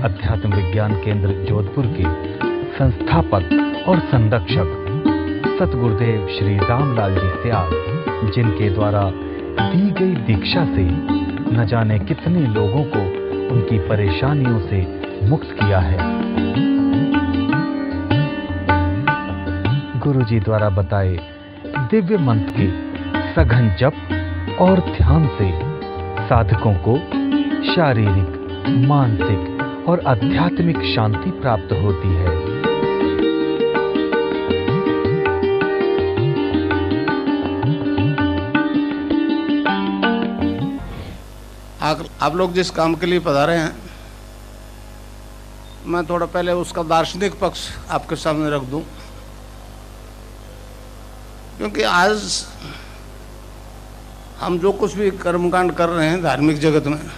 अध्यात्म विज्ञान केंद्र जोधपुर के संस्थापक और संरक्षक सतगुरुदेव श्री रामलाल जी त्याग, जिनके द्वारा दी गई दीक्षा से न जाने कितने लोगों को उनकी परेशानियों से मुक्त किया है। गुरु जी द्वारा बताए दिव्य मंत्र के सघन जप और ध्यान से साधकों को शारीरिक, मानसिक और आध्यात्मिक शांति प्राप्त होती है। आप लोग जिस काम के लिए पधारे हैं, मैं थोड़ा पहले उसका दार्शनिक पक्ष आपके सामने रख दूं, क्योंकि आज हम जो कुछ भी कर्मकांड कर रहे हैं धार्मिक जगत में,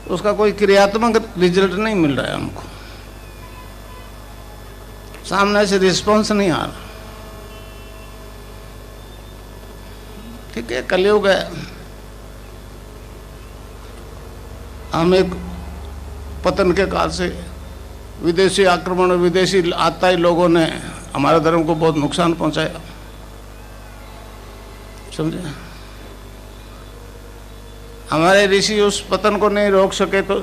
उसका कोई क्रियात्मक रिजल्ट नहीं मिल रहा है हमको, सामने से रिस्पॉन्स नहीं आ रहा। ठीक है, कलयुग है, हम एक पतन के काल से विदेशी आक्रमण और विदेशी आताई लोगों ने हमारे धर्म को बहुत नुकसान पहुंचाया, समझे। हमारे ऋषि उस पतन को नहीं रोक सके, तो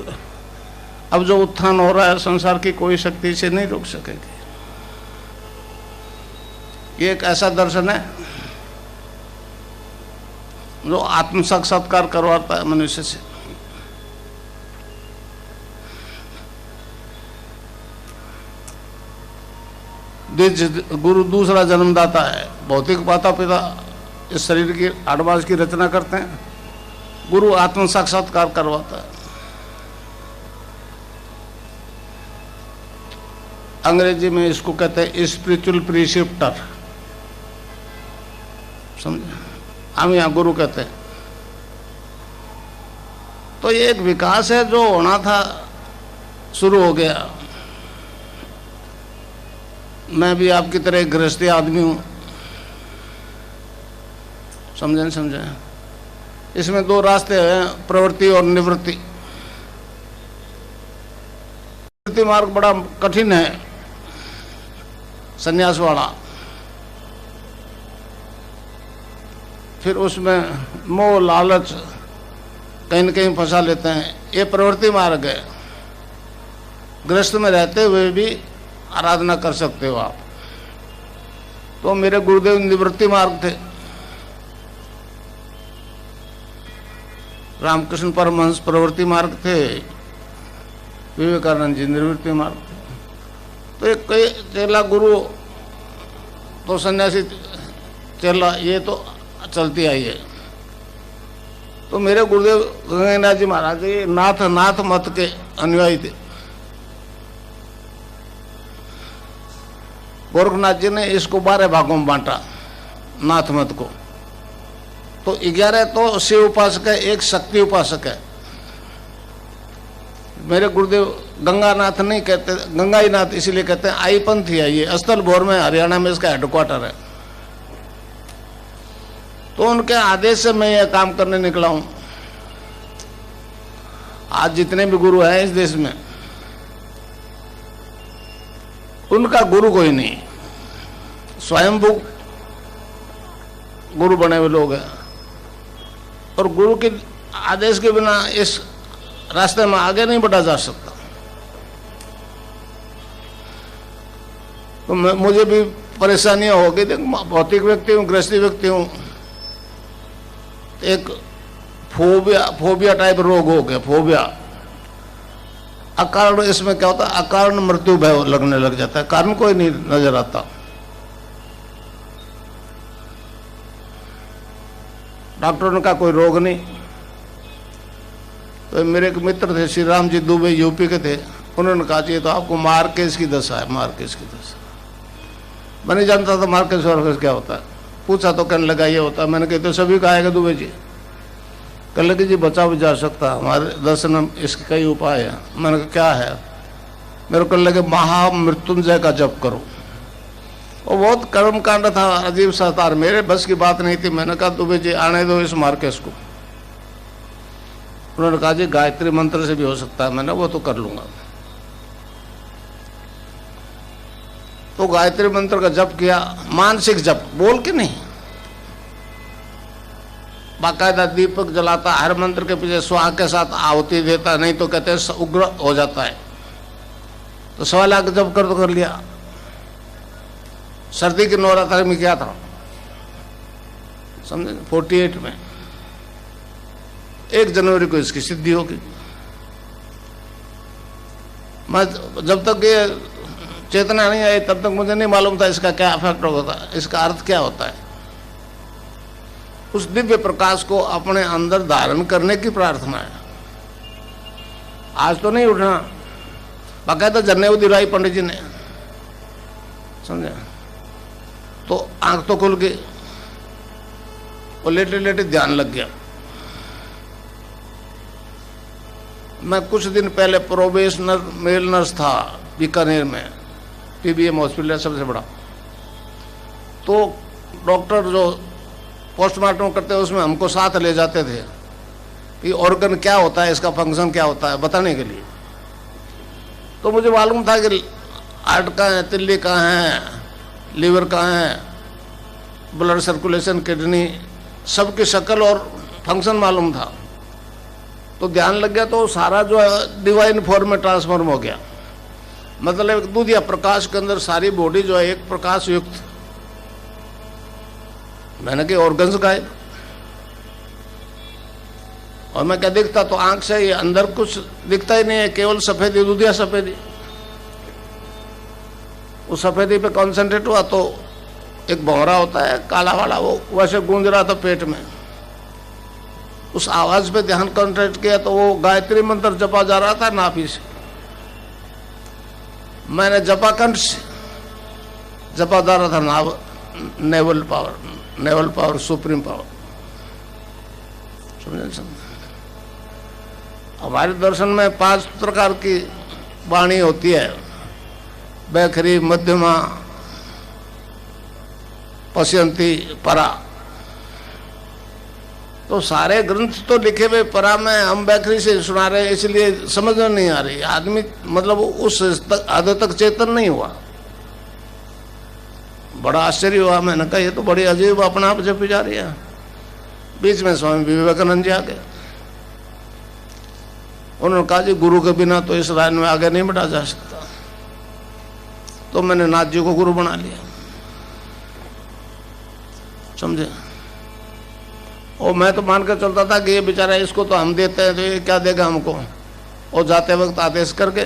अब जो उत्थान हो रहा है संसार की कोई शक्ति इसे नहीं रोक सकेगी। ये एक ऐसा दर्शन है जो आत्म साक्षात्कार करवाता है मनुष्य से। गुरु दूसरा जन्मदाता है। भौतिक माता पिता इस शरीर की एडवांस की रचना करते हैं, गुरु आत्म साक्षात्कार करवाता है। अंग्रेजी में इसको कहते हैं स्पिरिचुअल प्रिसिप्टर, समझे, हम यहाँ गुरु कहते हैं। तो ये एक विकास है जो होना था, शुरू हो गया। मैं भी आपकी तरह एक गृहस्थी आदमी हूँ, समझे। इसमें दो रास्ते हैं, प्रवृत्ति और निवृत्ति। निवृत्ति मार्ग बड़ा कठिन है, संन्यास वाला। फिर उसमें मोह लालच कहीं न कहीं फंसा लेते हैं। ये प्रवृत्ति मार्ग है। गृहस्थ में रहते हुए भी आराधना कर सकते हो आप। तो मेरे गुरुदेव निवृत्ति मार्ग थे, रामकृष्ण परमहंस प्रवृत्ति मार्ग थे, विवेकानंद जी निवृत्ति मार्ग थे। तो एक कई चेला गुरु तो सन्यासी चेला, ये तो चलती आई है। तो मेरे गुरुदेव गंगानाथ जी महाराज जी नाथ मत के अनुयायी थे। गोरखनाथ जी ने इसको 12 भागों में बांटा, नाथ मत को। तो 11 तो शिव उपासक है, एक शक्ति उपासक है। मेरे गुरुदेव गंगानाथ नहीं कहते, गंगाई नाथ इसीलिए कहते हैं। आई पंथी है ये, अस्तल भोर में हरियाणा में इसका हेडक्वार्टर है। तो उनके आदेश से मैं यह काम करने निकला हूं। आज जितने भी गुरु हैं इस देश में, उनका गुरु कोई नहीं, स्वयंभू गुरु बने हुए लोग हैं। और गुरु के आदेश के बिना इस रास्ते में आगे नहीं बढ़ा जा सकता। तो मुझे भी परेशानियां हो गई। भौतिक व्यक्ति हूँ, गृहस्थी व्यक्ति हूँ, एक फोबिया टाइप रोग हो गया, फोबिया। अकारण इसमें क्या होता है, अकारण मृत्यु भय लगने लग जाता है, कारण कोई नहीं नजर आता। डॉक्टरों ने कहा कोई रोग नहीं। तो मेरे एक मित्र थे, श्री राम जी दुबे, यूपी के थे। उन्होंने कहा ये तो आपको मार्केस की दशा है, मार्केस की दशा। मैं नहीं जानता था मार्केस वार्केस क्या होता है। पूछा तो कहने लगा ये होता है। मैंने कहा तो सभी का आएगा दुबे जी? कहने लगे जी बचा भी जा सकता, हमारे दर्शन में इसके कई उपाय हैं। मैंने कहा क्या है? मेरे को कहने लगे महामृत्युंजय का जप करो। वो बहुत कर्म कांड था, अजीब सा था, मेरे बस की बात नहीं थी। मैंने कहा दुबे जी आने दो इस मार्केस को। उन्होंने कहा जी गायत्री मंत्र से भी हो सकता है। मैंने वो तो कर लूंगा। तो गायत्री मंत्र का जप किया, मानसिक जप, बोल के नहीं, बाकायदा दीपक जलाता, हर मंत्र के पीछे स्वाहा के साथ आहुति देता, नहीं तो कहते हैं उग्र हो जाता है। तो 1.25 लाख जप कर लिया। सर्दी के नवरात्र में क्या था समझे, 48 में 1 जनवरी को इसकी सिद्धि होगी। मैं जब तक ये चेतना नहीं आई तब तक मुझे नहीं मालूम था इसका क्या इफेक्ट होता है, इसका अर्थ क्या होता है। उस दिव्य प्रकाश को अपने अंदर धारण करने की प्रार्थना है। आज तो नहीं उठना, बाकायदा जनेऊ दिलाई पंडित जी ने, समझे। तो आंख तो खुल गई और लेटे लेटे ध्यान लग गया। मैं कुछ दिन पहले प्रोबेशनर मेल नर्स था बीकानेर में, पीबीएम हॉस्पिटल है सबसे बड़ा। तो डॉक्टर जो पोस्टमार्टम करते हैं उसमें हमको साथ ले जाते थे कि ऑर्गन क्या होता है, इसका फंक्शन क्या होता है बताने के लिए। तो मुझे मालूम था कि हार्ट कहाँ है, तिल्ली कहाँ है, लीवर कहाँ है, ब्लड सर्कुलेशन, किडनी, सबकी शक्ल और फंक्शन मालूम था। तो ध्यान लग गया तो सारा जो है डिवाइन फॉर्म में ट्रांसफॉर्म हो गया। मतलब दूध या प्रकाश के अंदर सारी बॉडी जो है एक प्रकाश युक्त। मैंने कहा ऑर्गन्स गायब, और मैं क्या दिखता, तो आंख से ये अंदर कुछ दिखता ही नहीं है, केवल सफेदी, दूधिया सफेदी। उस सफेदी पे कॉन्सेंट्रेट हुआ तो एक भौरा होता है काला वाला, वो वैसे गूंज रहा था पेट में। उस आवाज पे ध्यान कॉन्सेंट्रेट किया तो वो गायत्री मंत्र जपा जा रहा था नाभि से। मैंने जपा कंठ से जपा जा रहा था नाभ, नेवल पावर, सुप्रीम पावर। समझे। हमारे दर्शन में 5 प्रकार की वाणी होती है, बैखरी, मध्यमा, पश्यंती, परा। तो सारे ग्रंथ तो लिखे हुए परा में, हम बैखरी से सुना रहे हैं, इसलिए समझ में नहीं आ रही। आदमी मतलब उस हद तक चेतन नहीं हुआ। बड़ा आश्चर्य हुआ। मैंने कहा ये तो बड़ी अजीब अपना आप जपी जा रही है। बीच में स्वामी विवेकानंद जी आ गए। उन्होंने कहा जी गुरु के बिना तो इस लाइन में आगे नहीं बढ़ा जा सकता। तो मैंने नाथ जी को गुरु बना लिया, समझे। और मैं तो मान कर चलता था कि ये बेचारा, इसको तो हम देते हैं तो ये क्या देगा हमको। और जाते वक्त आदेश करके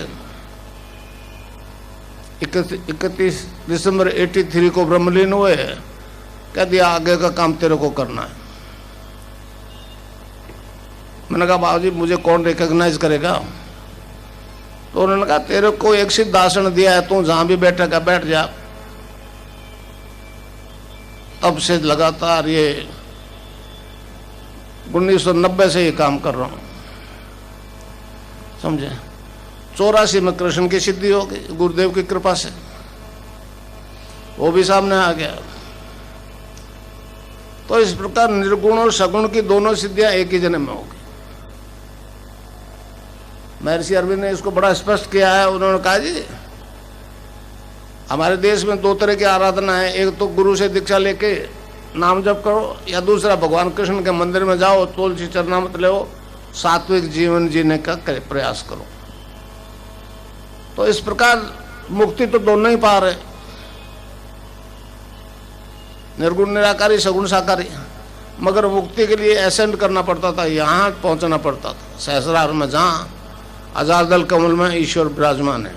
31 दिसंबर 83 को ब्रह्मलीन हुए, कह दिया आगे का काम तेरे को करना है। मैंने कहा बाबूजी मुझे कौन रिकॉग्नाइज करेगा। तो उन्होंने कहा तेरे को एक सिद्धासन दिया है, तू जहां भी बैठेगा बैठ जा। तब से लगातार ये 1990 से ये काम कर रहा हूं, समझे। 84 में कृष्ण की सिद्धि हो गई गुरुदेव की कृपा से, वो भी सामने आ गया। तो इस प्रकार निर्गुण और सगुण की दोनों सिद्धियां एक ही जन्म में हो गई। महर्षि अरविंद ने इसको बड़ा स्पष्ट किया है। उन्होंने कहा जी हमारे देश में 2 तरह की आराधना है, एक तो गुरु से दीक्षा लेके नाम जप करो, या दूसरा भगवान कृष्ण के मंदिर में जाओ, तुलसी चरणामृत लो, सात्विक जीवन जीने का प्रयास करो। तो इस प्रकार मुक्ति तो दोनों ही पा रहे, निर्गुण निराकारी, सगुण साकारी। मगर मुक्ति के लिए असेंड करना पड़ता था, यहाँ पहुंचना पड़ता था सहस्रार में, जहाँ हजार दल कमल में ईश्वर विराजमान है।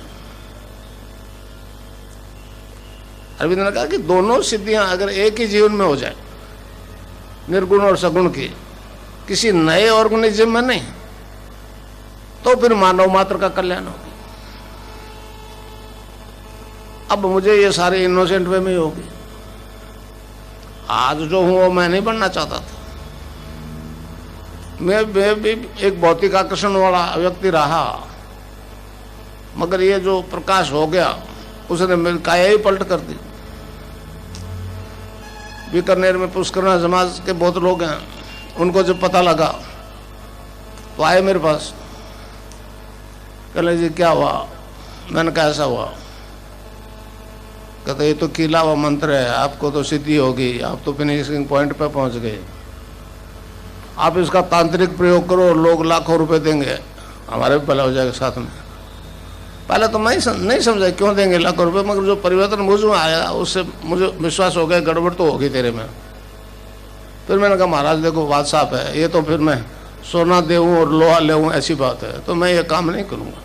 अरविंद ने कहा कि दोनों सिद्धियां अगर एक ही जीवन में हो जाए, निर्गुण और सगुण की, किसी नए ऑर्गेनिज्म में नहीं, तो फिर मानव मात्र का कल्याण होगा। अब मुझे ये सारे इनोसेंट वे में होगी। आज जो हूं वो मैं नहीं बनना चाहता था। मैं भी एक भौतिक आकर्षण वाला व्यक्ति रहा, मगर ये जो प्रकाश हो गया उसने मेरी काया ही पलट कर दी। बीकानेर में पुष्करना समाज के बहुत लोग हैं, उनको जब पता लगा तो आए मेरे पास, कहले जी क्या हुआ? मैंने कहा ऐसा हुआ। कहते ये तो कीला हुआ मंत्र है, आपको तो सिद्धि होगी, आप तो फिनिशिंग पॉइंट पे पहुंच गए, आप इसका तांत्रिक प्रयोग करो, लोग लाखों रुपए देंगे, हमारे भी भला हो जाएगा साथ में। पहले तो मैं नहीं समझा क्यों देंगे लाखों रुपए, मगर जो परिवर्तन मुझ में आया उससे मुझे विश्वास हो गया गड़बड़ तो होगी तेरे में। फिर मैंने कहा महाराज देखो बात साफ है, ये तो फिर मैं सोना देऊं और लोहा लेऊं ऐसी बात है, तो मैं ये काम नहीं करूंगा।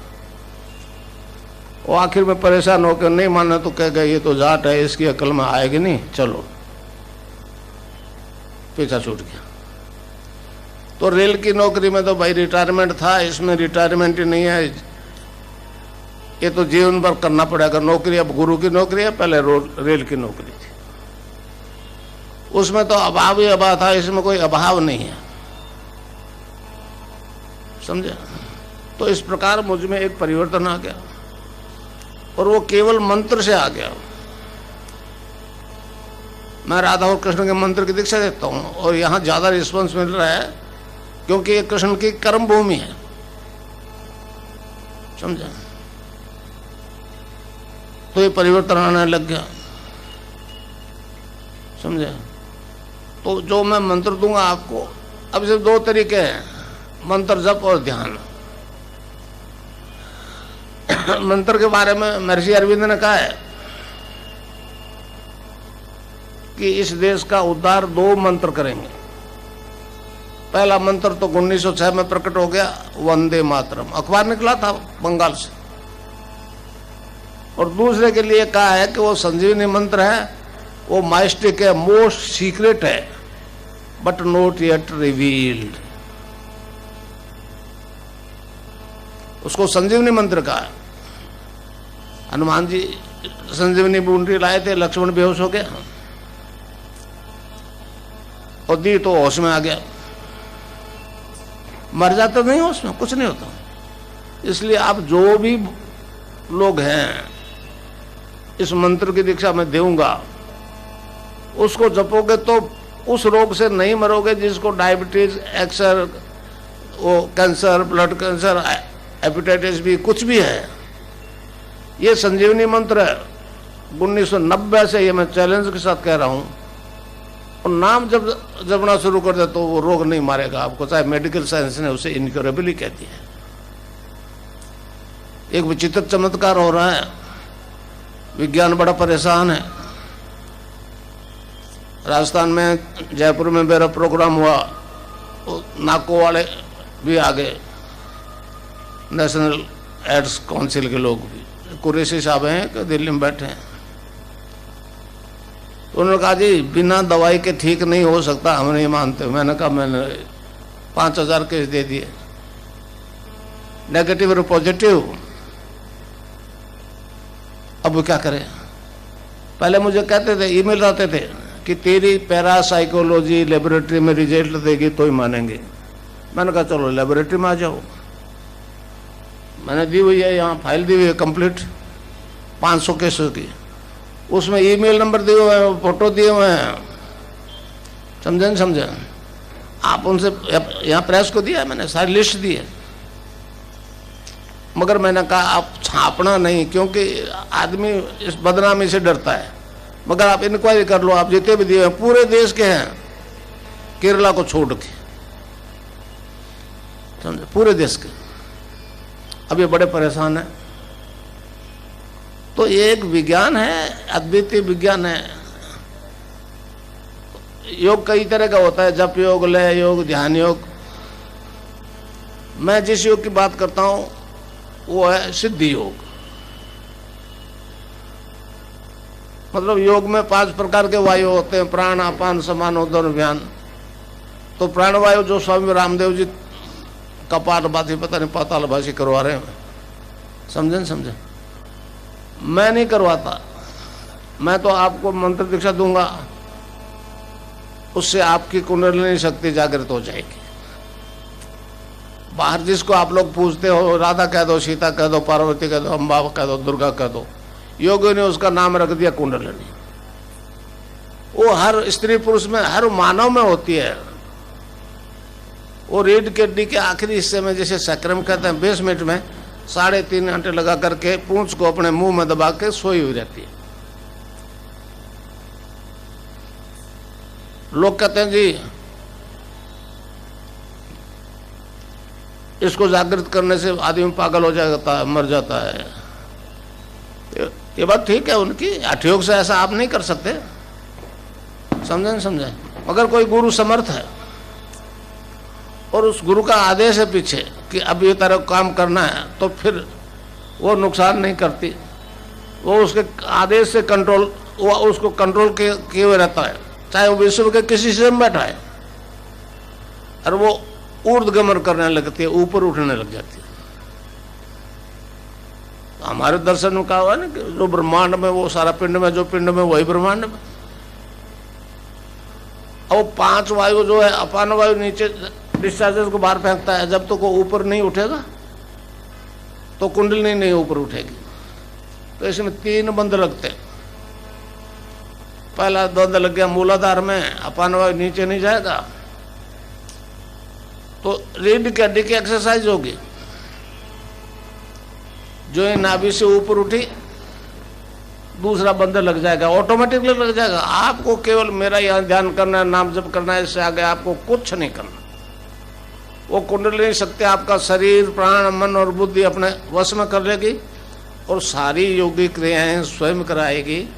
वो आखिर में परेशान होकर नहीं माना तो कह गए ये तो जाट है, इसकी अकल में आएगी नहीं, चलो पीछा छूट गया। तो रेल की नौकरी में तो भाई रिटायरमेंट था, इसमें रिटायरमेंट ही नहीं है, ये तो जीवन भर करना पड़ेगा नौकरी। अब गुरु की नौकरी है, पहले रेल की नौकरी थी, उसमें तो अभाव ही अभाव था, इसमें कोई अभाव नहीं है, समझे। तो इस प्रकार मुझ में एक परिवर्तन आ गया और वो केवल मंत्र से आ गया। मैं राधा और कृष्ण के मंत्र की दीक्षा देता हूं और यहां ज्यादा रिस्पॉन्स मिल रहा है क्योंकि ये कृष्ण की कर्म भूमि है, समझे। तो ये परिवर्तन आने लग गया, समझे। तो जो मैं मंत्र दूंगा आपको, अब सिर्फ दो तरीके हैं, मंत्र जप और ध्यान। मंत्र के बारे में महर्षि अरविंद ने कहा है कि इस देश का उद्धार दो मंत्र करेंगे। पहला मंत्र तो 1906 में प्रकट हो गया, वंदे मातरम, अखबार निकला था बंगाल से। और दूसरे के लिए कहा है कि वो संजीवनी मंत्र है, वो माइस्टिक है, मोस्ट सीक्रेट है, बट नॉट येट रिवील्ड। उसको संजीवनी मंत्र कहा है। हनुमान जी संजीवनी बूंदी लाए थे, लक्ष्मण बेहोश हो गया और दी तो होश में आ गया। मर जाता नहीं होश में, कुछ नहीं होता। इसलिए आप जो भी लोग हैं इस मंत्र की दीक्षा में दूंगा, उसको जपोगे तो उस रोग से नहीं मरोगे जिसको डायबिटीज, एक्सर, वो कैंसर, ब्लड कैंसर, हेपेटाइटिस भी, कुछ भी है। ये संजीवनी मंत्र है, 1990 से ये मैं चैलेंज के साथ कह रहा हूं। और नाम जब जपना शुरू कर दे तो वो रोग नहीं मारेगा आपको, चाहे मेडिकल साइंस ने उसे इनक्योरेबल ही कहती है। एक विचित्र चमत्कार हो रहा है, विज्ञान बड़ा परेशान है। राजस्थान में, जयपुर में मेरा प्रोग्राम हुआ, नाको वाले भी आ गए, नेशनल एड्स काउंसिल के लोग भी, कुरैशी साहब हैं कि दिल्ली में बैठे हैं। तो उन्होंने कहा जी बिना दवाई के ठीक नहीं हो सकता, हम नहीं मानते। मैंने कहा मैंने 5000 केस दे दिए, नेगेटिव और पॉजिटिव। अब वो क्या करें? पहले मुझे कहते थे, ईमेल आते थे कि तेरी पैरासाइकोलॉजी लेबोरेटरी में रिजल्ट देगी तो ही मानेंगे। मैंने कहा चलो लेबोरेटरी में आ जाओ। मैंने दी हुई है, यहाँ फाइल दी हुई है कंप्लीट 500 केसों की, उसमें ईमेल नंबर दिए हुए हैं, फोटो दिए हुए हैं, समझे नहीं समझे। आप उनसे, यहाँ प्रेस को दिया है मैंने, सारी लिस्ट दी है। मगर मैंने कहा आप छापना नहीं, क्योंकि आदमी इस बदनामी से डरता है। मगर आप इंक्वायरी कर लो, आप जितने भी दिए हैं पूरे देश के हैं, केरला को छोड़ के, समझे, पूरे देश के। अब ये बड़े परेशान है। तो ये एक विज्ञान है, अद्वितीय विज्ञान है। योग कई तरह का होता है, जप योग, लय योग, ध्यान योग। मैं जिस योग की बात करता हूं वो है सिद्धि योग। मतलब योग में 5 प्रकार के वायु होते हैं, प्राण, अपान, समान, उदर, व्यान। तो प्राणवायु जो स्वामी रामदेव जी कपालभाति, पता नहीं पातालभाषी करवा रहे हैं, समझे नहीं समझे। मैं नहीं करवाता, मैं तो आपको मंत्र दीक्षा दूंगा, उससे आपकी कुंडलिनी शक्ति जागृत हो जाएगी। बाहर जिसको आप लोग पूछते हो, राधा कह दो, सीता कह दो, पार्वती कह दो, अम्बा कह दो, दुर्गा कह दो, योगियों ने उसका नाम रख दिया कुंडलिनी। वो हर स्त्री पुरुष में, हर मानव में होती है। वो रीढ़ की हड्डी के आखिरी हिस्से में, जैसे सक्रम कहते हैं, बेसमेंट में 3.5 घंटे लगा करके पूंछ को अपने मुंह में दबा के सोई हुई रहती है। लोग कहते हैं जी इसको जागृत करने से आदमी पागल हो जाता है, मर जाता है। ये बात ठीक है उनकी, हठयोग से ऐसा आप नहीं कर सकते, समझे। मगर कोई गुरु समर्थ है और उस गुरु का आदेश है पीछे कि अब ये तरह काम करना है, तो फिर वो नुकसान नहीं करती। वो उसके आदेश से कंट्रोल, वो उसको कंट्रोल किए हुए रहता है, चाहे वो विश्व के किसी से बैठा है, और वो ऊर्ध्वगमन करने लगती है, ऊपर उठने लग जाती है। तो हमारे दर्शन में कहा हुआ है ना कि जो ब्रह्मांड में वो सारा पिंड में, जो पिंड में वही ब्रह्मांड में। और 5 वायु जो है, अपान वायु नीचे डिस्चार्जेस को बाहर फेंकता है, जब तक वो ऊपर नहीं उठेगा तो कुंडली नहीं ऊपर उठेगी। तो इसमें 3 बंद लगते हैं। पहला द्वंद लग गया मूलाधार में, अपान वायु नीचे नहीं जाएगा तो रीढ़ की हड्डी की एक्सरसाइज होगी। जो ये नाभि से ऊपर उठी, दूसरा बंदर लग जाएगा, ऑटोमेटिकली लग जाएगा। आपको केवल मेरा यहाँ ध्यान करना है, नाम जप करना है, इससे आगे आपको कुछ नहीं करना। वो कुंडली शक्ति आपका शरीर, प्राण, मन और बुद्धि अपने वश में कर लेगी और सारी योगी क्रियाएं स्वयं कराएगी।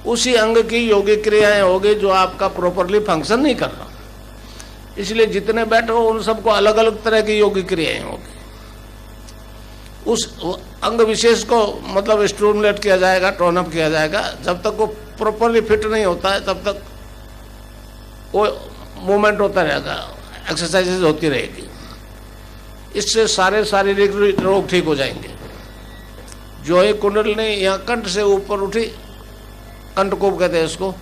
उसी अंग की योगी क्रियाएं होगी जो आपका प्रॉपरली फंक्शन नहीं कर रहा। इसलिए जितने बैठे हो उन सबको अलग अलग तरह की योगी क्रियाएं होगी। उस अंग विशेष को मतलब स्टिमुलेट किया जाएगा, टोन अप किया जाएगा। जब तक वो प्रॉपरली फिट नहीं होता है तब तक वो मूवमेंट होता रहेगा, एक्सरसाइजेज होती रहेगी। इससे सारे शारीरिक रोग ठीक हो जाएंगे। जो ही कुंडली यहाँ कंठ से ऊपर उठी, कंठकोप कहते हैं इसको,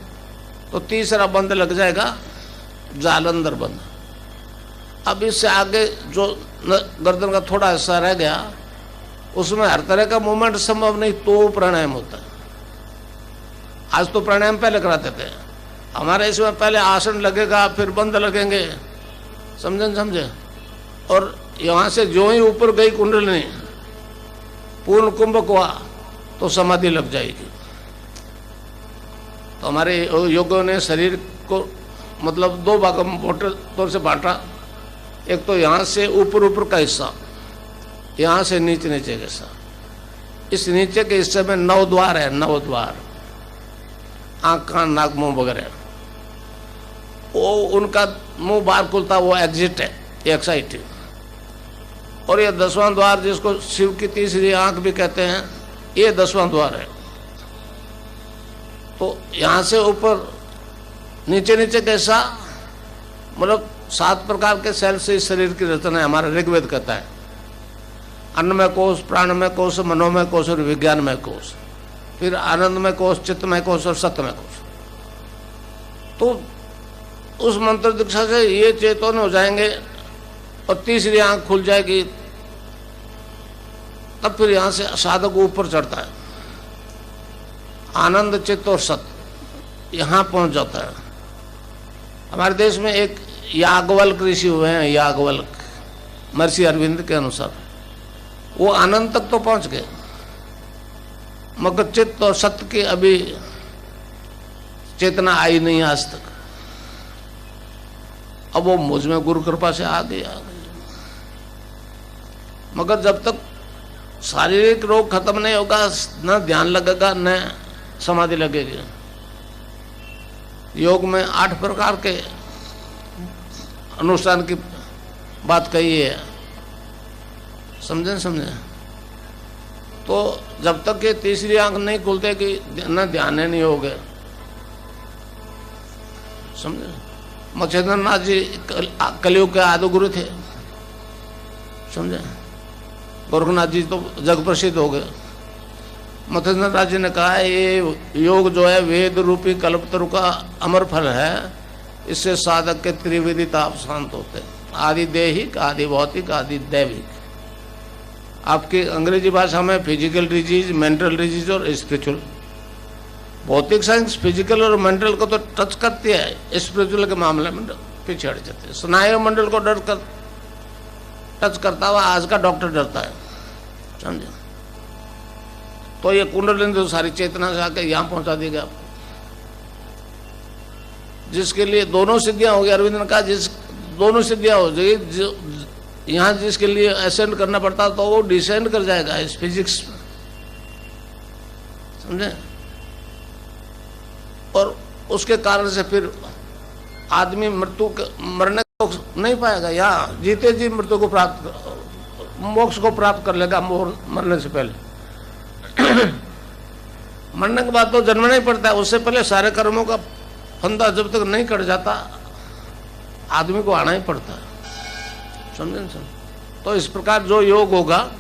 तो तीसरा बंद लग जाएगा, जालंधर बंद। अब इससे आगे जो गर्दन का थोड़ा हिस्सा रह गया, उसमें हर तरह का मूवमेंट संभव नहीं, तो प्राणायाम होता है। आज तो प्राणायाम पहले कराते थे, हमारे इसमें पहले आसन लगेगा, फिर बंद लगेंगे, समझे। और यहाँ से जो ही ऊपर गई कुंडली, पूर्ण कुंभक हुआ तो समाधि लग जाएगी। तो हमारे योगियों ने शरीर को मतलब 2 भागों में मोटे तौर से बांटा। एक तो यहाँ से ऊपर का हिस्सा, यहाँ से नीचे का हिस्सा। इस नीचे के हिस्से में 9 द्वार है, 9 द्वार, आँख, कान, नाक, मुंह वगैरह। वो उनका मुंह बाहर खुलता, वो एग्जिट है, एक्साइट है। और ये 10वां द्वार, जिसको शिव की तीसरी आंख भी कहते हैं, ये 10वां द्वार है। तो यहाँ से ऊपर नीचे कैसा, मतलब 7 प्रकार के सेल से इस शरीर की रचना है। हमारा ऋग्वेद कहता है अन्नमय कोश, प्राणमय कोश, मनोमय कोश और विज्ञानमय कोश, फिर आनंदमय कोश, चित्तमय कोश और सत्यमय कोश। तो उस मंत्र दीक्षा से ये चेतन हो जाएंगे और तीसरी आंख खुल जाएगी, तब फिर यहाँ से साधक ऊपर चढ़ता है, आनंद, चित्त और सत्य यहाँ पहुँच जाता है। हमारे देश में एक याज्ञवल्क्य ऋषि हुए हैं, याज्ञवल्क्य, महर्षि अरविंद के अनुसार। वो आनंद तक तो पहुँच गए, मगर चित्त और सत्य की अभी चेतना आई नहीं आज तक। अब वो मुझ में गुरु कृपा से आ गई। मगर जब तक शारीरिक रोग खत्म नहीं होगा, न ध्यान लगेगा न समाधि लगेगी। योग में 8 प्रकार के अनुष्ठान की बात कही है, समझे। तो जब तक ये तीसरी आंख नहीं खुलते कि न ध्यान नहीं हो गए, समझे। मच्छेंद्र नाथ जी कलयुग के आदि गुरु थे, समझे। गोरखनाथ जी तो जग प्रसिद्ध हो गए। मच्छेंद्र नाथ जी ने कहा ये योग जो है वेद रूपी कल्पतरु का अमर फल है, इससे साधक के त्रिविधि ताप शांत होते हैं, आदि देहिक, आदि भौतिक, आदि दैविक। आपकी अंग्रेजी भाषा में फिजिकल डिजीज, मेंटल डिजीज और स्पिरिचुअल। भौतिक साइंस फिजिकल और मेंटल को तो टच करती है, स्पिरिचुअल के मामले में पीछे हट जाते हैं। स्नायु मंडल को टच करता हुआ आज का डॉक्टर डरता है, समझे। तो ये कुंडलिनी तो सारी चेतना से आके यहाँ पहुंचा दी गया आपको, जिसके लिए दोनों सिद्धियां हो गई। अरविंद ने कहा जिस दोनों सिद्धियां हो जाएगी, यहाँ जिसके लिए असेंड करना पड़ता तो वो डिसेंड कर जाएगा इस फिजिक्स में, समझे। और उसके कारण से फिर आदमी मरने को नहीं पाएगा, या जीते जी मृत्यु को मोक्ष को प्राप्त कर लेगा मरने से पहले। मरने के बाद तो जन्मना ही पड़ता है, उससे पहले सारे कर्मों का फंदा जब तक नहीं कट जाता आदमी को आना ही पड़ता है, समझे सर। तो इस प्रकार जो योग होगा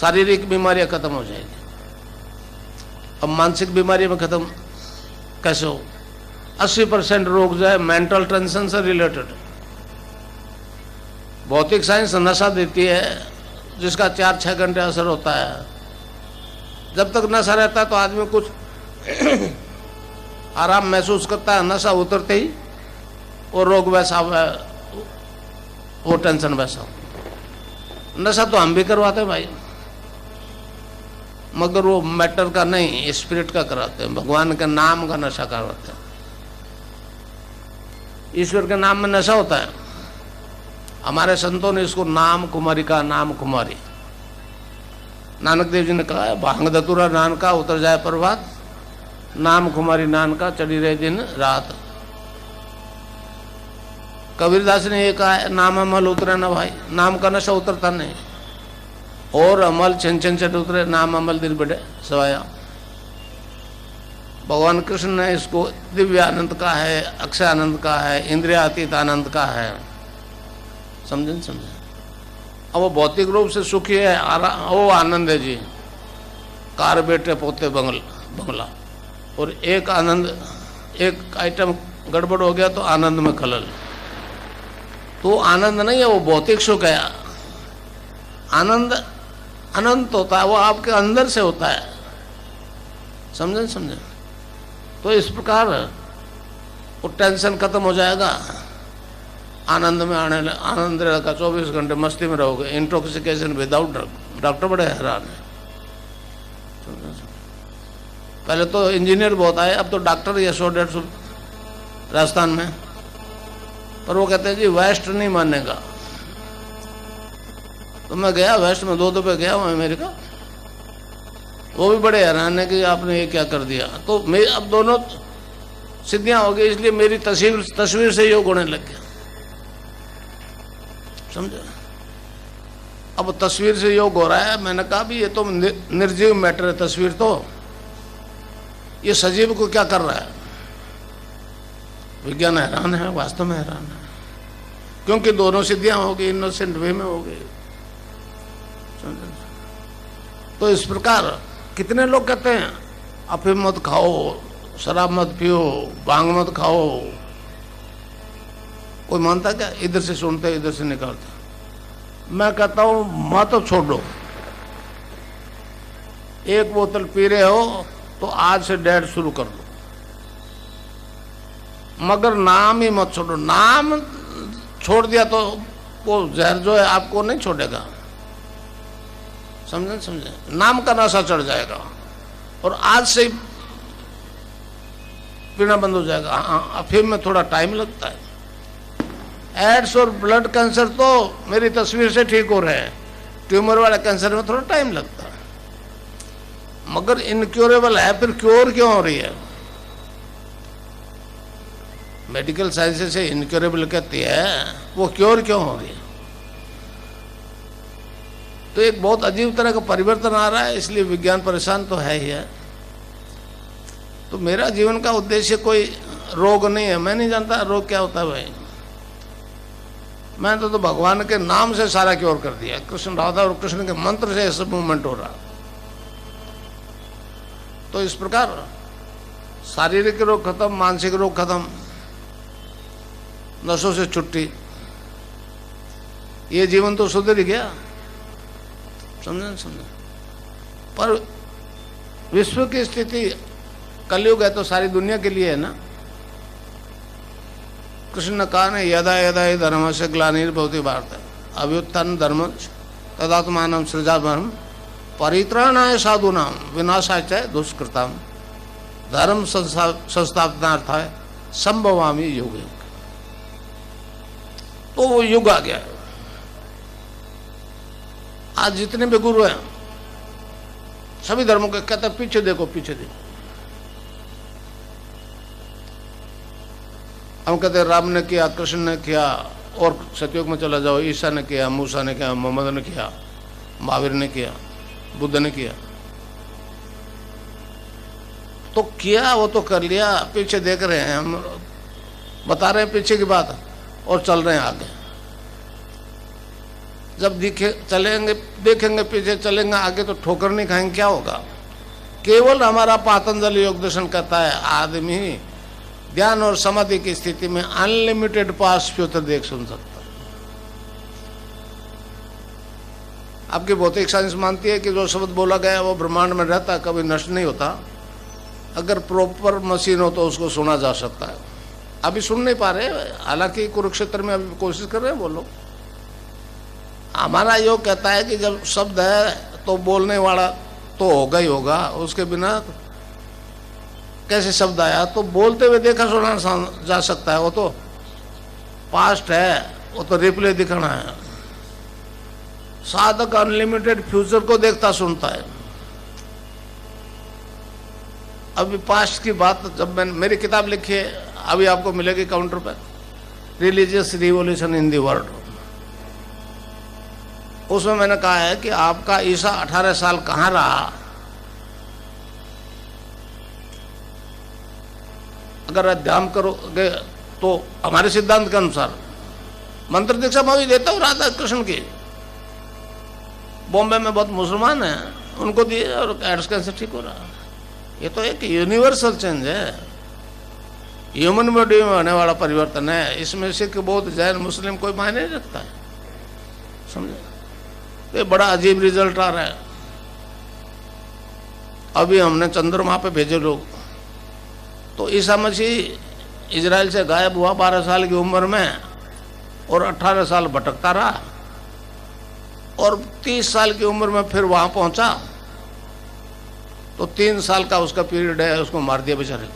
शारीरिक बीमारियां खत्म हो जाएगी। अब मानसिक बीमारी में खत्म कैसे हो? 80% रोग जो है मेंटल टेंशन से रिलेटेड। भौतिक साइंस नशा देती है जिसका 4-6 घंटे असर होता है। जब तक नशा रहता है तो आदमी कुछ आराम महसूस करता है, नशा उतरते ही वो रोग वैसा वो टेंशन वैसा। नशा तो हम भी करवाते हैं भाई, मगर वो मैटर का नहीं, स्पिरिट का कराते हैं, भगवान के नाम का नशा करवाते हैं। ईश्वर के नाम में नशा होता है। हमारे संतों ने इसको नाम कुमारी का, नाम कुमारी। नानक देव जी ने कहा है भांग धतूरा नान का उतर जाए प्रभात, नाम कुमारी नान का चढ़ी रहे दिन रात। कबीरदास ने ये कहा है नाम अमल उतरे ना भाई, नाम का नशा उतरता नहीं। और अमल छन छन चट उतरे, नाम अमल दिल बढ़े सवाया। भगवान कृष्ण ने इसको दिव्य आनंद का है, अक्षय आनंद का है, इंद्रियातीत आनंद का है, समझे समझे। अब वो भौतिक रूप से सुखी है, वो आनंद है जी, कार बेटे पोते बंगला। और एक आनंद, एक आइटम गड़बड़ हो गया तो आनंद में खलल। तो आनंद नहीं है, वो भौतिक सुख है। आनंद अनंत होता है, वो आपके अंदर से होता है, समझे समझे। तो इस प्रकार वो टेंशन खत्म हो जाएगा, आनंद में आनंद रहेगा। 24 घंटे मस्ती में रहोगे, इंटॉक्सिकेशन विदाउट ड्रग। डॉक्टर बड़े हैरान है। पहले तो इंजीनियर बहुत आए, अब तो डॉक्टर ही 100-150 राजस्थान में। पर वो कहते हैं जी वेस्ट नहीं मानेगा। तो मैं गया वेस्ट में, 2 दफे गया हूँ अमेरिका। वो भी बड़े हैरान है कि आपने ये क्या कर दिया। तो मैं अब दोनों सिद्धियां हो गई, इसलिए मेरी तस्वीर से योग होने लग गया, समझे। अब तस्वीर से योग हो रहा है। मैंने कहा भी ये तो निर्जीव मैटर है तस्वीर, तो ये सजीव को क्या कर रहा है। विज्ञान हैरान है, वास्तव में हैरान है, क्योंकि दोनों सिद्धियां हो गई, इनोसेंट वे में हो गई। तो इस प्रकार कितने लोग कहते हैं अफीम मत खाओ, शराब मत पियो, भांग मत खाओ। कोई मानता क्या? इधर से सुनते इधर से निकालते। मैं कहता हूं मत छोड़ो। 1 बोतल पी रहे हो तो आज से 1.5 शुरू कर दो, मगर नाम ही मत छोड़ो। नाम छोड़ दिया तो वो जहर जो है आपको नहीं छोड़ेगा, समझे समझे। नाम का नशा चढ़ जाएगा और आज से ही पीना बंद हो जाएगा। हाँ, अफीम में थोड़ा टाइम लगता है। एड्स और ब्लड कैंसर तो मेरी तस्वीर से ठीक हो रहे हैं, ट्यूमर वाले कैंसर में थोड़ा टाइम लगता है, मगर इनक्योरेबल है। फिर क्योर क्यों हो रही है? मेडिकल साइंस से इनक्योरेबल कहती है, वो क्योर क्यों हो रही है? तो एक बहुत अजीब तरह का परिवर्तन आ रहा है, इसलिए विज्ञान परेशान तो है ही है। तो मेरा जीवन का उद्देश्य कोई रोग नहीं है। मैं नहीं जानता रोग क्या होता है भाई। मैं तो भगवान के नाम से सारा क्योर कर दिया। कृष्ण राधा और कृष्ण के मंत्र से सब मूवमेंट हो रहा। तो इस प्रकार शारीरिक रोग खत्म, मानसिक रोग खत्म, नशों से छुट्टी, ये जीवन तो सुधर ही गया, समझे। पर विश्व की स्थिति कलयुग है तो सारी दुनिया के लिए है ना। कृष्ण ने कहा न यदा यदा ही धर्म से ग्लानिर्भवति भारत अभ्युत्थान धर्म तदात्मान सृजाभरम परित्राणाय साधूनाम विनाशाय च दुष्कृताम धर्म संस्थापनार्थाय संभवामि युग। तो वो युग आ गया। आज जितने भी गुरु हैं सभी धर्मों के कहते हैं पीछे देखो पीछे देखो। हम कहते हैं राम ने किया, कृष्ण ने किया, और सतयुग में चला जाओ ईसा ने किया, मूसा ने किया, मोहम्मद ने किया, महावीर ने किया, बुद्ध ने किया। तो किया वो तो कर लिया, पीछे देख रहे हैं हम, बता रहे हैं पीछे की बात और चल रहे हैं आगे। जब दिखे चलेंगे देखेंगे पीछे चलेंगे आगे तो ठोकर नहीं खाएंगे क्या होगा। केवल हमारा पातंजलि योग दर्शन कहता है आदमी ध्यान और समाधि की स्थिति में अनलिमिटेड पास्ट फ्यूचर देख सुन सकता है। आपकी भौतिक साइंस मानती है कि जो शब्द बोला गया वो ब्रह्मांड में रहता है, कभी नष्ट नहीं होता। अगर प्रॉपर मशीन हो तो उसको सुना जा सकता है। अभी सुन नहीं पा रहे, हालांकि कुरुक्षेत्र में अभी कोशिश कर रहे हैं वो लोग। हमारा योग कहता है कि जब शब्द है तो बोलने वाला तो होगा ही होगा, उसके बिना कैसे शब्द आया। तो बोलते हुए देखा सुना जा सकता है, वो तो पास्ट है, वो तो रिप्ले दिखाना है। साधक अनलिमिटेड फ्यूचर को देखता सुनता है। अभी पास्ट की बात जब मैंने मेरी किताब लिखी है, अभी आपको मिलेगी काउंटर पर, religious revolution in the world. उसमें मैंने कहा है कि आपका ईसा 18 साल कहाँ रहा। अगर अध्ययन करोगे तो हमारे सिद्धांत के अनुसार मंत्र दीक्षा मैं भी देता हूँ राधा कृष्ण की। बॉम्बे में बहुत मुसलमान हैं, उनको दिए और एड्स कैंसर ठीक हो रहा। ये तो एक यूनिवर्सल चेंज है, ह्यूमन बॉडी में होने वाला परिवर्तन है। इसमें सिख बौद्ध जैन मुस्लिम कोई मायने नहीं रखता है, समझे। ये बड़ा अजीब रिजल्ट आ रहा है। अभी हमने चंद्रमा पे भेजे लोग, तो ईसा मसीह इजराइल से गायब हुआ 12 साल की उम्र में और 18 साल भटकता रहा और 30 साल की उम्र में फिर वहां पहुंचा। तो 3 साल का उसका पीरियड है, उसको मार दिया बेचारे।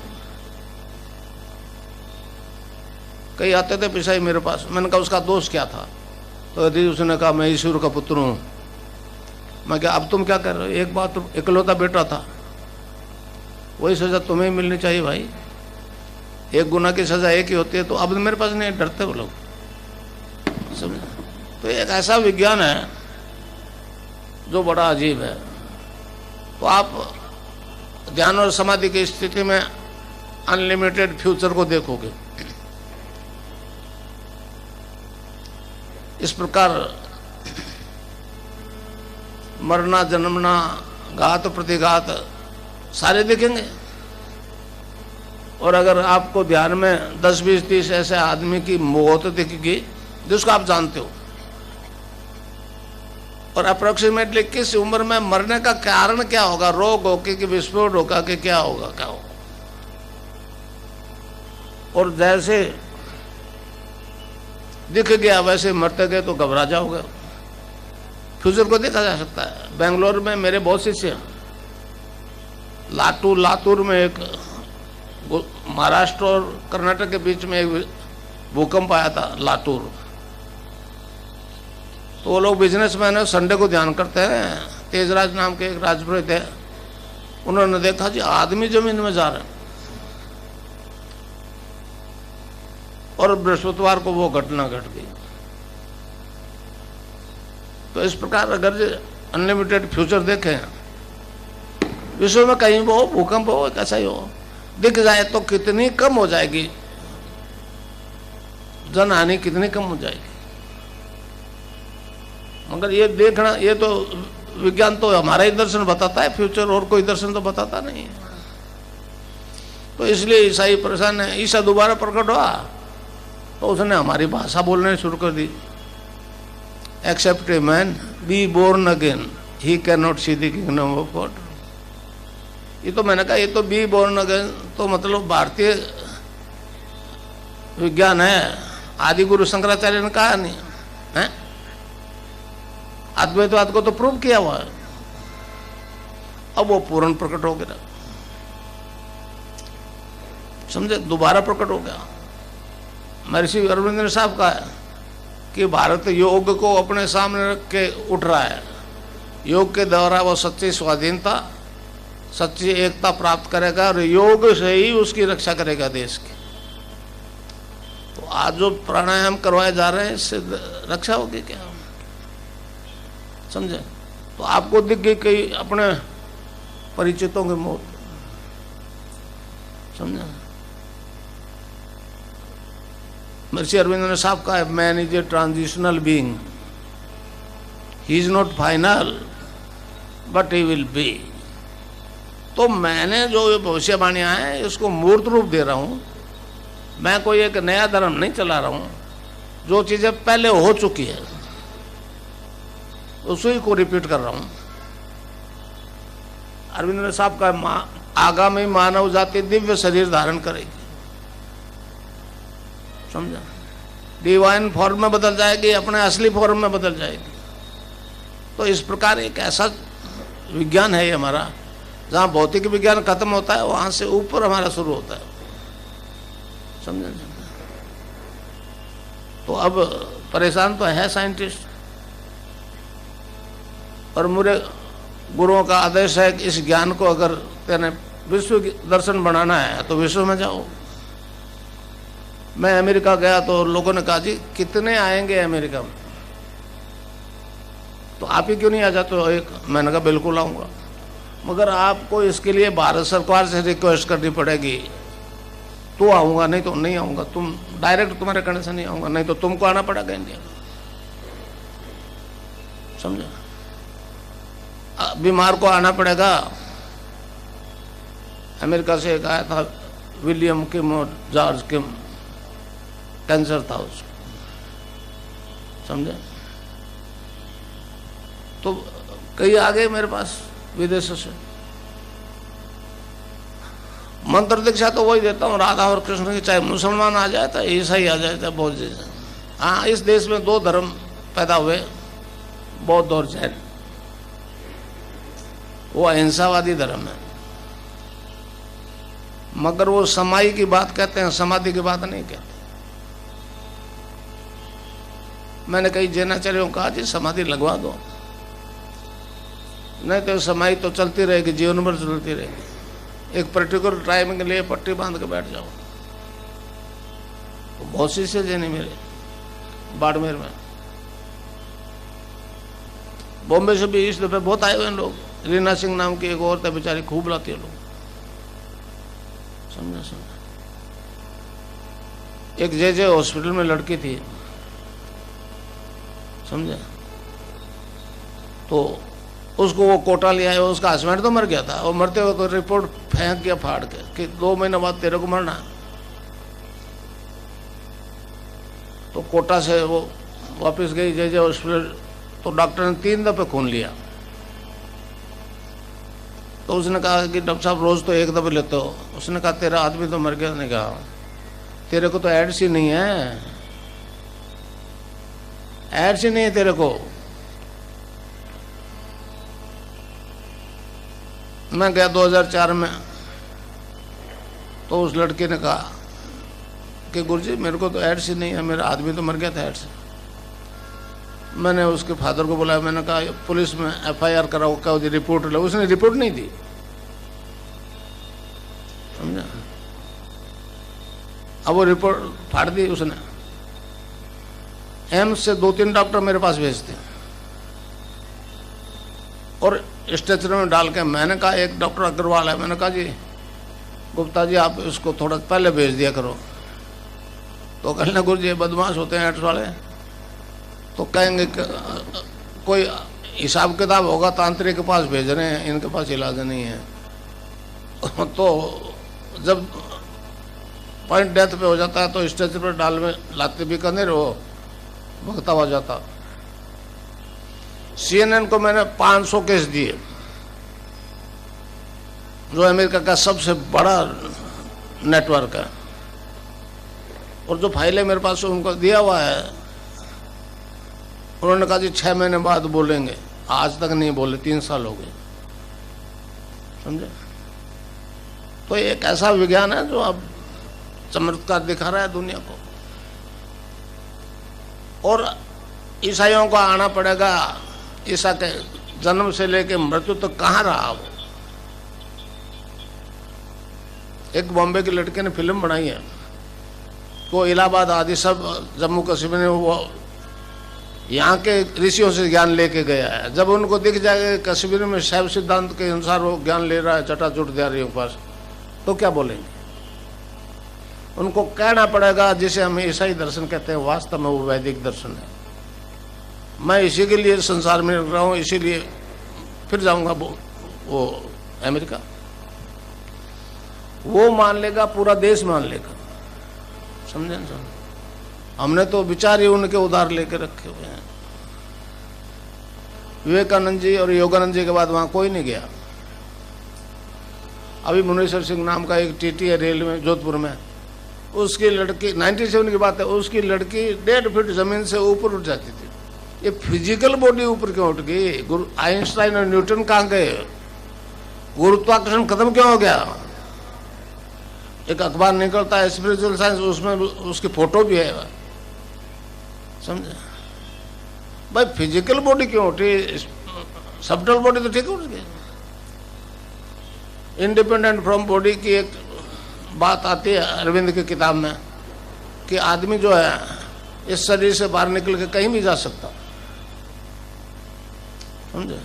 कई आते थे पिसाई मेरे पास, मैंने कहा उसका दोष क्या था। तो यदि उसने कहा मैं ईश्वर का पुत्र हूं। मैं क्या अब तुम क्या कर रहे हो, एक बात तो इकलौता बेटा था, वही सजा तुम्हें मिलनी चाहिए भाई। एक गुनाह की सजा एक ही होती है। तो अब मेरे पास नहीं डरते वो लोग, समझे। तो एक ऐसा विज्ञान है जो बड़ा अजीब है। तो आप ध्यान और समाधि की स्थिति में अनलिमिटेड फ्यूचर को देखोगे। इस प्रकार मरना जन्मना घात प्रतिघात सारे दिखेंगे। और अगर आपको ध्यान में 10 20 30 ऐसे आदमी की मौत दिखेगी जिसको आप जानते हो, और अप्रोक्सीमेटली किस उम्र में मरने का कारण क्या होगा, रोग होगा कि विस्फोट होगा कि क्या होगा क्या होगा। और जैसे दिख गया वैसे मरते गए तो घबरा जाओगे। फ्यूचर को देखा जा सकता है। बेंगलोर में मेरे बहुत शिष्य हैं, लातूर में एक महाराष्ट्र और कर्नाटक के बीच में एक भूकंप आया था लातूर। तो वो लोग बिजनेसमैन है, संडे को ध्यान करते हैं। तेजराज नाम के एक राजपुरोहित है, उन्होंने देखा जी आदमी जमीन में जा रहे हैं। और बृहस्पतिवार को वो घटना घट गई। तो इस प्रकार अगर अनलिमिटेड फ्यूचर देखें, विश्व में कहीं वो भूकंप हो कैसा ही हो दिख जाए तो कितनी कम हो जाएगी जनहानि, कितनी कम हो जाएगी। मगर ये देखना, ये तो विज्ञान तो हमारा ही दर्शन बताता है फ्यूचर, और कोई दर्शन तो बताता नहीं है। तो इसलिए ईसाई परेशान है। ईसा दोबारा प्रकट हुआ तो उसने हमारी भाषा बोलने शुरू कर दी। Except a man be born again he can not see the kingdom of God. ये तो मैंने कहा ये तो बी बोर्न अगेन तो मतलब भारतीय विज्ञान है, आदि गुरु शंकराचार्य ने कहा नहीं है, अद्वैतवाद को तो प्रूव किया हुआ है। अब वो पूर्ण प्रकट हो गया, समझे, दोबारा प्रकट हो गया। महर्षि अरविंद ने साहब कहा है कि भारत योग को अपने सामने रख के उठ रहा है, योग के द्वारा वो सच्ची स्वाधीनता, सच्ची एकता प्राप्त करेगा और योग से ही उसकी रक्षा करेगा देश की। तो आज जो प्राणायाम करवाए जा रहे हैं इससे रक्षा होगी क्या, समझे। तो आपको दिख गई कई अपने परिचितों की मौत, समझे। महर्षि अरविंद ने साहब कहा है, man is a transitional being, he is not final but he will be. तो मैंने जो ये भविष्यवाणियां हैं इसको मूर्त रूप दे रहा हूं, मैं कोई एक नया धर्म नहीं चला रहा हूं, जो चीजें पहले हो चुकी है उसी को रिपीट कर रहा हूं। अरविंद साहब का आगामी मानव जाति दिव्य शरीर धारण करेगी, समझा, डिवाइन फॉर्म में बदल जाएगी, अपने असली फॉर्म में बदल जाएगी। तो इस प्रकार एक ऐसा विज्ञान है ये हमारा, जहां भौतिक विज्ञान खत्म होता है वहां से ऊपर हमारा शुरू होता है, समझे। तो अब परेशान तो है साइंटिस्ट, और मेरे गुरुओं का आदेश है कि इस ज्ञान को अगर तेने विश्व दर्शन बनाना है तो विश्व में जाओ। मैं अमेरिका गया तो लोगों ने कहा जी कितने आएंगे अमेरिका में, तो आप ही क्यों नहीं आ जाते हो एक। मैंने कहा बिल्कुल आऊँगा, मगर आपको इसके लिए भारत सरकार से रिक्वेस्ट करनी पड़ेगी, तो आऊँगा नहीं तो नहीं आऊँगा, तुम डायरेक्ट तुम्हारे कहने से नहीं आऊँगा, नहीं तो तुमको आना पड़ेगा इंडिया, समझे। बीमार को आना पड़ेगा। अमेरिका से एक आया था विलियम किम और जॉर्ज किम, कैंसर था उसको, समझे। तो कई आ गए मेरे पास विदेशों से। मंत्र दीक्षा तो वही देता हूँ राधा और कृष्ण की, चाहे मुसलमान आ जाए चाहे ईसाई आ जाए चाहे बौद्ध जी। हाँ, इस देश में दो धर्म पैदा हुए, बौद्ध और जैन, वो अहिंसावादी धर्म है, मगर वो समाई की बात कहते हैं, समाधि की बात नहीं कहते। मैंने कई जैनाचार्यों कहा जी समाधि लगवा दो, नहीं तो समाई तो चलती रहेगी, जीवन भर चलती रहेगी, एक पर्टिकुलर टाइम के लिए पट्टी बांध के बैठ जाओ। तो बहुत सी से जैनी मेरे बाड़मेर में, बॉम्बे से भी इस दफे बहुत आए हुए लोग। रीना सिंह नाम की एक औरत है, बेचारी खूब लाती है लोग, समझे। एक जे हॉस्पिटल में लड़की थी, समझे, तो उसको वो कोटा ले आया, उसका हस्बैंड तो मर गया था, वो मरते हुए तो रिपोर्ट फेंक गया फाड़ के कि 2 महीने बाद तेरे को मरना। तो कोटा से वो वापस गई जे हॉस्पिटल, तो डॉक्टर ने 3 दफे खून लिया। तो उसने कहा कि डॉक्टर साहब रोज तो 1 दफे लेते हो। उसने कहा तेरा आदमी तो मर गया। उसने कहा तेरे को तो एड्स ही नहीं है, एड्स ही नहीं है तेरे को। मैं गया 2004 में, तो उस लड़के ने कहा कि गुरुजी मेरे को तो एड्स ही नहीं है, मेरा आदमी तो मर गया था एड्स से। मैंने उसके फादर को बुलाया, मैंने कहा पुलिस में FIR कराओ, क्या उसकी रिपोर्ट लो। उसने रिपोर्ट नहीं दी, समझा। अब वो रिपोर्ट फाड़ दी उसने। एम्स से 2-3 डॉक्टर मेरे पास भेजते और स्ट्रेचर में डाल के। मैंने कहा एक डॉक्टर अग्रवाल है, मैंने कहा जी गुप्ता जी आप इसको थोड़ा पहले भेज दिया करो। तो कहने गुरु जी बदमाश होते हैं एड्स वाले, तो कहेंगे कोई हिसाब किताब होगा, तांत्रिक के पास भेज रहे हैं, इनके पास इलाज नहीं है। तो जब पॉइंट डेथ पे हो जाता है तो स्ट्रेचर पर डाल में लाते भी करने रहो, भगता हो जाता। CNN को मैंने 500 केस दिए, जो अमेरिका का सबसे बड़ा नेटवर्क है, और जो फाइलें मेरे पास उनको दिया हुआ है, उन्होंने कहा जी 6 महीने बाद बोलेंगे, आज तक नहीं बोले, 3 साल हो गए। समझे? तो एक ऐसा विज्ञान है जो अब चमत्कार दिखा रहा है दुनिया को। और ईसाइयों को आना पड़ेगा, ईसा के जन्म से लेकर मृत्यु तक कहाँ रहा वो। एक बॉम्बे की लड़के ने फिल्म बनाई है, वो इलाहाबाद आदि सब जम्मू कश्मीर में वो यहाँ के ऋषियों से ज्ञान लेके गया है। जब उनको दिख जाएगा कश्मीर में शैव सिद्धांत के अनुसार वो ज्ञान ले रहा है चटाचूट दियारियों के पास, तो क्या बोलेंगे? उनको कहना पड़ेगा जिसे हम ईसाई दर्शन कहते हैं, वास्तव में वो वैदिक दर्शन है। मैं इसी के लिए संसार में रह रहा हूँ, इसीलिए फिर जाऊंगा वो अमेरिका। वो मान लेगा, पूरा देश मान लेगा। समझे ना? हमने तो विचार ही उनके उधार लेके रखे हुए हैं। विवेकानंद जी और योगानंद जी के बाद वहां कोई नहीं गया। अभी मुनीश्वर सिंह नाम का एक टीटी है रेल में, जोधपुर में, उसकी लड़की 97 की बात है, उसकी लड़की 1.5 फीट जमीन से ऊपर उठ जाती थी। ये फिजिकल बॉडी ऊपर क्यों उठ गई? आइंस्टाइन और न्यूटन कहाँ गए? गुरुत्वाकर्षण खत्म क्यों हो गया? एक अखबार निकलता है स्पिरिचुअल साइंस, उसमें उसकी फोटो भी है। समझे भाई? फिजिकल बॉडी क्यों उठी? सबटल बॉडी तो ठीक उठ गई। इंडिपेंडेंट फ्रॉम बॉडी की एक बात आती है अरविंद की किताब में कि आदमी जो है इस शरीर से बाहर निकल के कहीं भी जा सकता। समझे?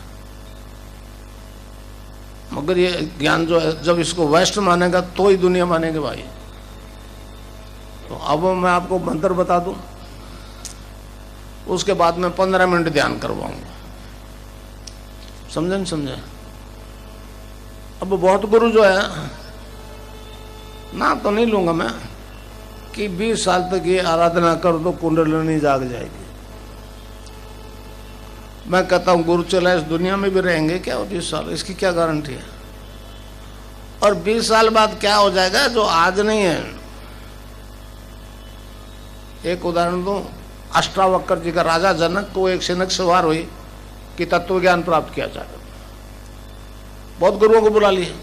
मगर ये ज्ञान जो है, जब इसको वेस्ट मानेगा तो ही दुनिया मानेगी भाई। तो अब मैं आपको मंत्र बता दूं, उसके बाद में 15 मिनट ध्यान करवाऊंगा। समझे नहीं समझे? अब बहुत गुरु जो है ना, तो नहीं लूंगा मैं कि 20 साल तक ये आराधना कर दो कुंडलिनी जाग जाएगी। मैं कहता हूं गुरु चला इस दुनिया में भी रहेंगे क्या 20 साल? इसकी क्या गारंटी है? और 20 साल बाद क्या हो जाएगा जो आज नहीं है? एक उदाहरण दूं, अष्टावक्र जी का राजा जनक को एक सिनक सवार हुई कि तत्व ज्ञान प्राप्त किया जाएगा। बहुत गुरुओं को बुला लिए।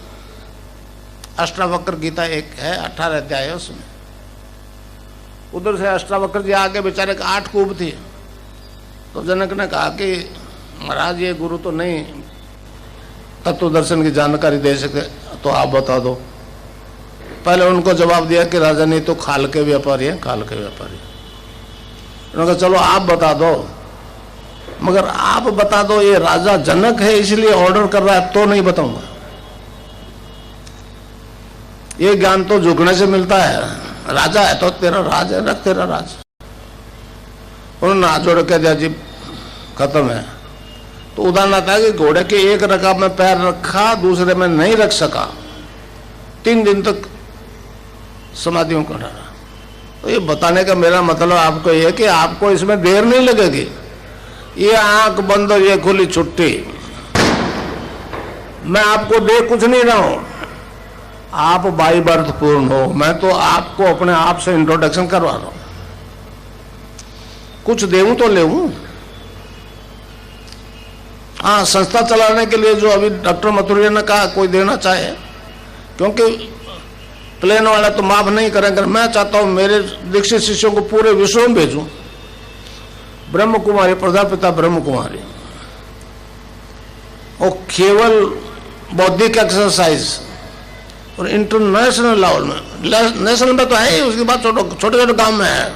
अष्टावक्र गीता एक है, 18 अध्याय है उसमें। उधर से अष्टावक्र जी आगे बेचारे का 8 कूब थी। तो जनक ने कहा कि महाराज ये गुरु तो नहीं तत्व दर्शन की जानकारी दे सके, तो आप बता दो। पहले उनको जवाब दिया कि राजा नहीं तो खाल के व्यापारी है, खाल के व्यापारी। उन्होंने कहा चलो आप बता दो, मगर आप बता दो ये राजा जनक है इसलिए ऑर्डर कर रहा है तो नहीं बताऊंगा। ये ज्ञान तो झुकने से मिलता है। राजा है तो तेरा राज है, रख तेरा राज। उन्होंने हाथ जोड़ के दिया जी खत्म है। तो उदाहरण आता है कि घोड़े के एक रकाब में पैर रखा, दूसरे में नहीं रख सका, 3 दिन तक समाधियों का डरा। तो ये बताने का मेरा मतलब आपको ये कि आपको इसमें देर नहीं लगेगी। ये आंख बंद और ये खुली छुट्टी। मैं आपको दे कुछ नहीं रहा हूं, आप बाई बर्थ पूर्ण हो। मैं तो आपको अपने आप से इंट्रोडक्शन करवा रहा हूं। कुछ देऊं तो लेऊं। हाँ, संस्था चलाने के लिए जो अभी डॉक्टर मथुरिया ने कहा कोई देना चाहे, क्योंकि प्लेन वाला तो माफ नहीं करेंगे। मैं चाहता हूं मेरे दीक्षित शिष्यों को पूरे विश्व में भेजूं। ब्रह्म कुमारी, प्रजापिता ब्रह्म कुमारी, और केवल बौद्धिक एक्सरसाइज और इंटरनेशनल लेवल में, नेशनल में तो है ही, उसके बाद छोटे छोटे गांव में है,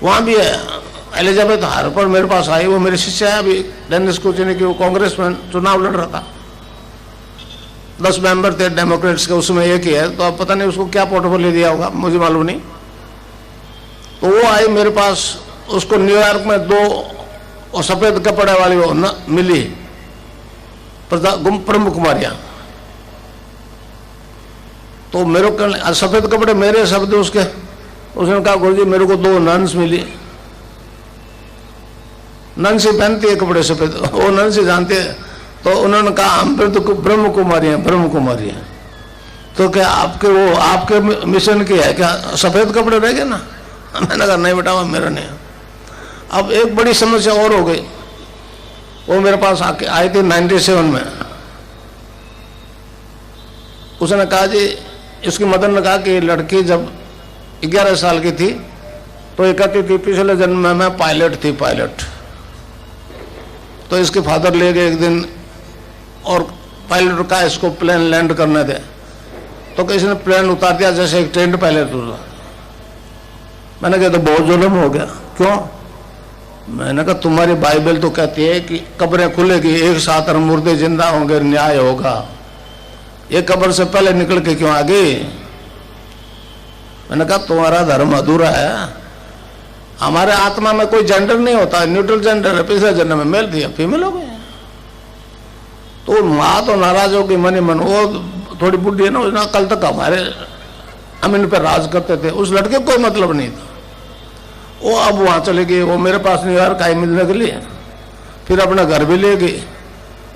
वहां भी है। एलिजाबेथ हार्पर मेरे पास आई, वो मेरे शिष्य है। अभी डेनिस कोचिनी की, वो कांग्रेस में चुनाव लड़ रहा था। 10 मेंबर थे डेमोक्रेट्स के, उसमें एक ही है। तो अब पता नहीं उसको क्या पोर्टफोलियो दिया होगा, मुझे मालूम नहीं। तो वो आई मेरे पास, उसको न्यूयॉर्क में 2 सफेद कपड़े वाली वो मिली ब्रह्म कुमारियां। तो मेरे को सफेद कपड़े मेरे शब्द उसके, उसने कहा गुरुजी मेरे को 2 नन्स मिली। नन से पहनती है कपड़े सफेद, वो नन से जानते हैं तो उन्होंने कहा हम फिर तो ब्रह्म कुमारी हैं, ब्रह्म कुमारी हैं। तो क्या आपके मिशन की है क्या? सफेद कपड़े रह गए ना। मैंने कहा नहीं बेटा, मेरा नहीं। अब एक बड़ी समस्या और हो गई। वो मेरे पास आके आई थी 97 में। उसने कहा जी, इसकी मदर ने कहा कि लड़की जब 11 साल की थी तो ये कहती थी पिछले जन्म में मैं पायलट थी, पायलट। तो इसके फादर ले गए एक दिन और पायलट का इसको प्लेन लैंड करने दे, तो किसी ने प्लेन उतार दिया जैसे एक ट्रेंड पायलट उतारा। मैंने कहा तो बहुत जुल्म हो गया। क्यों? मैंने कहा तुम्हारी बाइबल तो कहती है कि कब्रें खुलेगी, एक साथ और मुर्दे जिंदा होंगे, न्याय होगा। ये कब्र से पहले निकल के क्यों आ गई? मैंने कहा तुम्हारा धर्म अधूरा है। हमारे आत्मा में कोई जेंडर नहीं होता, न्यूट्रल जेंडर है। पिछले जन्म में मेल थी, फीमेल हो गए। तो माँ तो नाराज होगी मनी मन। वो थोड़ी बुढ़ी है ना, कल तक हम इन पर राज करते थे। उस लड़के को कोई मतलब नहीं था। वो अब वहाँ चले गई। वो मेरे पास न्यूयॉर्क आई मिलने के लिए, फिर अपना घर भी ले गई।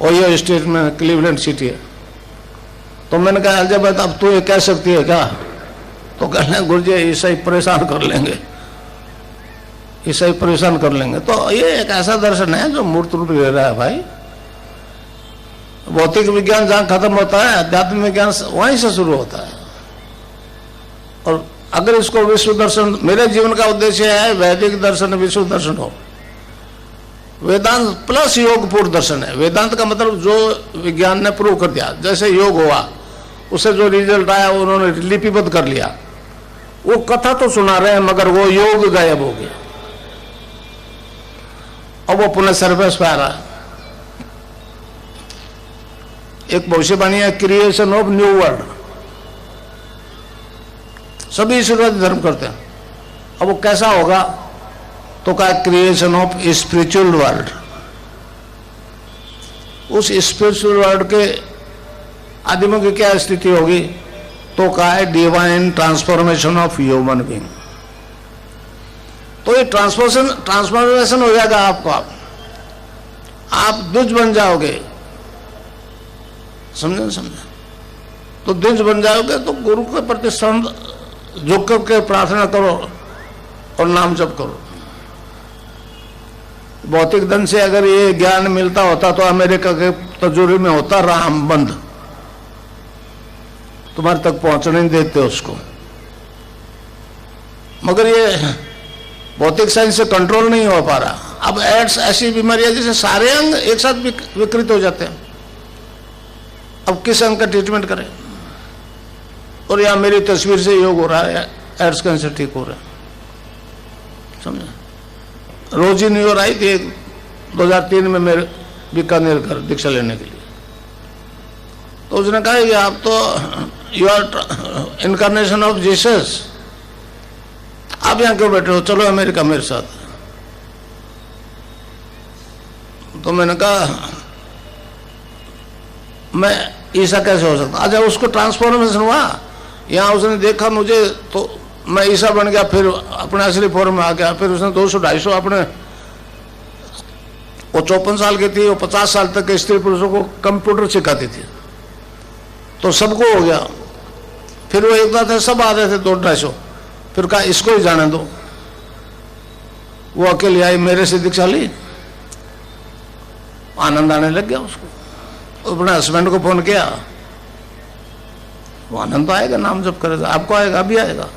ओहियो स्टेट में क्लीवलैंड सिटी है। तो मैंने कहा एलिजाबेथ अब तू ये कह सकती है क्या? तो कहने गुरुजी ईसाई परेशान कर लेंगे, ईसाई परेशान कर लेंगे। तो ये एक ऐसा दर्शन है जो मूर्त रूप ले रहा है भाई। भौतिक विज्ञान जहाँ खत्म होता है, अध्यात्म विज्ञान वहीं से शुरू होता है। और अगर इसको विश्व दर्शन, मेरे जीवन का उद्देश्य है वैदिक दर्शन विश्व दर्शन हो। वेदांत प्लस योग पूर्ण दर्शन है। वेदांत का मतलब जो विज्ञान ने प्रूव कर दिया। जैसे योग हुआ, उसे जो रिजल्ट आया उन्होंने लिपिबद्ध कर लिया। वो कथा तो सुना रहे हैं मगर वो योग गायब हो गया। अब वो पुनः सरफेस पे आ रहा है। एक भविष्यवाणी है क्रिएशन ऑफ न्यू वर्ल्ड। सभी ईश्वरवादी धर्म करते हैं। अब वो कैसा होगा? तो कहा क्रिएशन ऑफ स्पिरिचुअल वर्ल्ड। उस स्पिरिचुअल वर्ल्ड के आदिमों की क्या स्थिति होगी? तो कहा है divine transformation of human being. तो ये ट्रांसफॉर्मेशन हो जाएगा आपको। आप द्विज बन जाओगे। समझे? तो द्विज बन जाओगे तो गुरु के प्रति झुक करके प्रार्थना करो और नाम जप करो। भौतिक धन से अगर ये ज्ञान मिलता होता तो अमेरिका के तजुर्बे में होता राम बंद, तुम्हारे तक पहुंचने नहीं देते उसको। मगर ये भौतिक साइंस से कंट्रोल नहीं हो पा रहा। अब एड्स ऐसी बीमारी है जिससे सारे अंग एक साथ विकृत हो जाते हैं। अब किस अंग का ट्रीटमेंट करें? और यहाँ मेरी तस्वीर से योग हो रहा है, एड्स कैंसर ठीक हो रहा है। समझे? रोजी न्यूयॉर्क आई थी 2003 में मेरे बीकानेर घर दीक्षा लेने के लिए। तो उसने कहा कि आप तो you are incarnation of Jesus, आप यहाँ क्यों बैठे हो? चलो अमेरिका मेरे साथ। तो मैंने कहा मैं ईसा कैसे हो सकता? अच्छा, उसको ट्रांसफॉर्मेशन हुआ। यहाँ उसने देखा मुझे तो मैं ईसा बन गया, फिर अपने असली फॉर्म में आ गया। फिर उसने 200-250 अपने, वो 54 साल की थी, वो 50 साल तक के स्त्री पुरुषों को कंप्यूटर सिखाती थी। तो सबको हो गया। फिर वो एक थे सब आ रहे थे 200-250। फिर कहा इसको ही जाने दो। वो अकेली आई, मेरे से दीक्षा ली। आनंद आने लग गया उसको। अपने हस्बैंड को फोन किया, वो आनंद तो आएगा, नाम जब करेगा, आपको आएगा, अभी आएगा।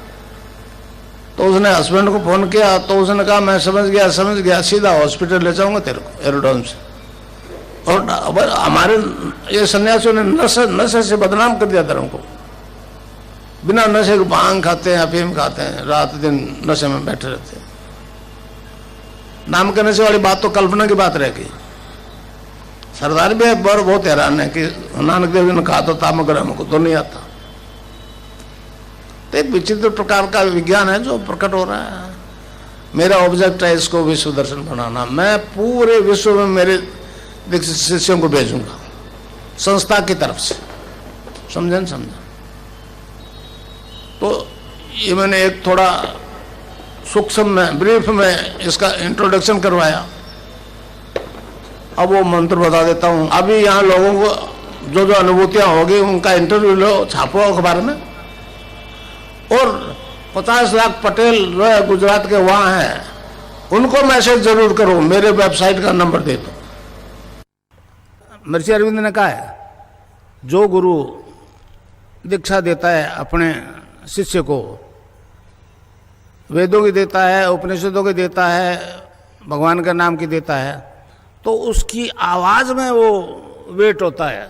तो उसने हस्बैंड को फोन किया तो उसने कहा मैं समझ गया, सीधा हॉस्पिटल ले जाऊंगा तेरे को एरोड्रोम से। और हमारे ये सन्यासियों ने नशे से बदनाम कर दिया धर्म को। बिना नशे के भांग खाते हैं, अफीम खाते हैं, रात दिन नशे में बैठे रहते हैं। नाम के नशे वाली बात तो कल्पना की बात रह गई। सरदार भी अकबर बहुत हैरान है कि नानक देव जी ने कहा तो तामगर हमको तो नहीं आता। तो एक विचित्र प्रकार का विज्ञान है जो प्रकट हो रहा है। मेरा ऑब्जेक्ट है इसको विश्व दर्शन बनाना। मैं पूरे विश्व में मेरे शिष्यों को भेजूंगा संस्था की तरफ से। समझे? तो ये मैंने एक थोड़ा सूक्ष्म में, ब्रीफ में इसका इंट्रोडक्शन करवाया। अब वो मंत्र बता देता हूँ। अभी यहाँ लोगों को जो जो अनुभूतियाँ होगी उनका इंटरव्यू लो, छापो अखबार में। और 50 लाख पटेल जो है गुजरात के वहाँ हैं, उनको मैसेज जरूर करो, मेरे वेबसाइट का नंबर दे दो। महर्षि अरविंद ने कहा है, जो गुरु दीक्षा देता है अपने शिष्य को, वेदों की देता है, उपनिषदों की देता है, भगवान के नाम की देता है, तो उसकी आवाज़ में वो वेट होता है।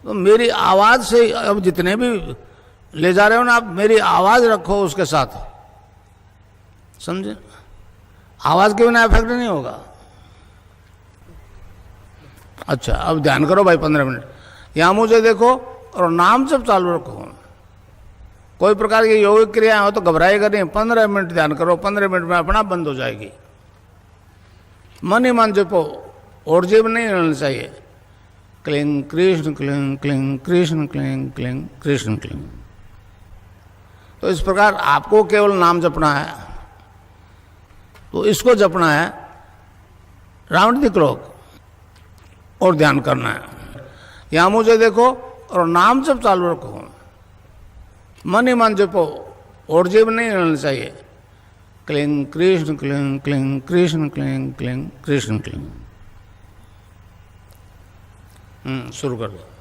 तो मेरी आवाज़ से अब जितने भी ले जा रहे हो ना आप, मेरी आवाज़ रखो उसके साथ, समझे? आवाज़ के बिना इफेक्ट नहीं होगा। अच्छा, अब ध्यान करो भाई 15 मिनट, यहाँ मुझे देखो और नाम जब चालू रखो। कोई प्रकार की योगिक क्रियाएं हो तो घबराएगा नहीं, 15 मिनट ध्यान करो, 15 मिनट में अपना बंद हो जाएगी। मन ही मन जपो, और जीव नहीं रहना चाहिए। Cling Krishna cling cling Krishna cling cling Krishna cling. तो इस प्रकार आपको केवल नाम जपना है, तो इसको जपना है राउंड द क्लॉक और ध्यान करना है। यहाँ मुझे देखो और नाम जब चालू रखो, मन ही मन जपो, और जीव नहीं रहना चाहिए। Cling Krishna cling cling Krishna cling cling Krishna cling. शुरू कर दो।